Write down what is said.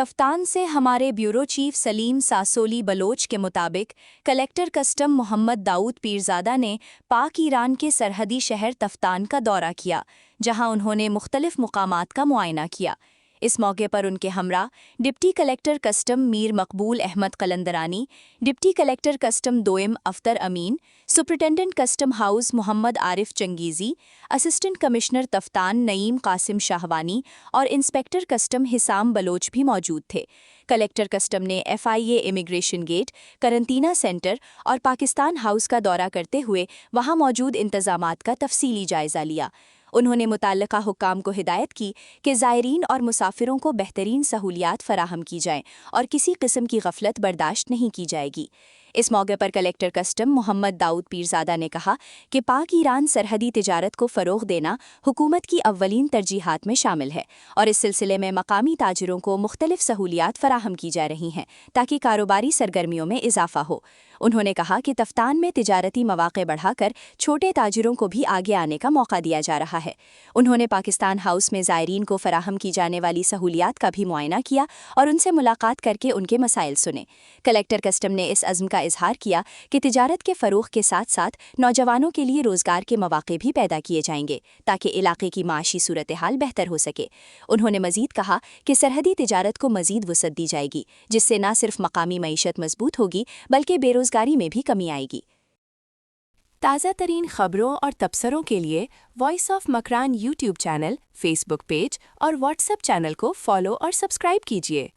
तफ्तान से हमारे bureau chief Salim Sasoli Baloch के मुताबिक कलेक्टर कस्टम मोहम्मद दाऊद पीरजादा ने पाक ईरान के सरहदी शहर तफ्तान का दौरा किया, जहां उन्होंने मुख्तलिफ मुकामात का मुआयना किया। इस मौके पर उनके हमरा deputy collector custom Mir Maqbool Ahmed Qalandrani, deputy collector custom दोयम Akhtar Amin, superintendent custom house Mohammad Arif Changezi, assistant commissioner Taftan Naeem Qasim Shahwani और इंस्पेक्टर कस्टम हिसाम बलोच भी मौजूद थे। कलेक्टर कस्टम ने FIA immigration gate, quarantine centre और पाकिस्तान हाउस का दौरा करते हुए वहां मौजूद इंतजामात का तफसीली जायजा लिया। उन्होंने मुतल्लिका हुक्काम को हिदायत की कि ज़ायरीन और मुसाफिरों को बेहतरीन सहूलियात फराहम की जाएं और किसी किस्म की गफलत बर्दाश्त नहीं की जाएगी। इस मौके पर कलेक्टर कस्टम मोहम्मद दाऊद पीरजादा ने कहा कि पाक ईरान सरहदी तिजारत को फ़रोग़ देना हुकूमत की अव्वलीन तरजीहात में शामिल है और इस सिलसिले में मकामी ताजिरों को मुख्तलिफ सहूलियात फराहम की जा रही हैं ताकि कारोबारी सरगर्मियों में इजाफा हो। उन्होंने कहा कि तफ्तान में तिजारती मौक़े बढ़ाकर छोटे ताजिरों को भी आगे आने का मौका दिया जा रहा है। उन्होंने पाकिस्तान हाउस में ज़ायरीन को फराहम की जाने वाली सहूलियात का भी मुआयना किया और उनसे मुलाकात करके उनके मसाइल सुने। कलेक्टर कस्टम ने इस अज़्म का इजहार किया कि तिजारत के फ़रोग़ के साथ साथ नौजवानों के लिए रोज़गार के मौक़े भी पैदा किए जाएंगे ताकि इलाके की माशी सूरत हाल बेहतर हो सके। उन्होंने मज़ीद कहा कि सरहदी तिजारत को मज़ीद वुसअत दी जाएगी, जिससे न सिर्फ मकामी मईशत मजबूत होगी बल्कि बेरोज़गारी में भी कमी आएगी। ताज़ा तरीन खबरों और तबसरों के लिए voice of Makran YouTube channel, Facebook page और WhatsApp चैनल को फॉलो और सब्सक्राइब कीजिए।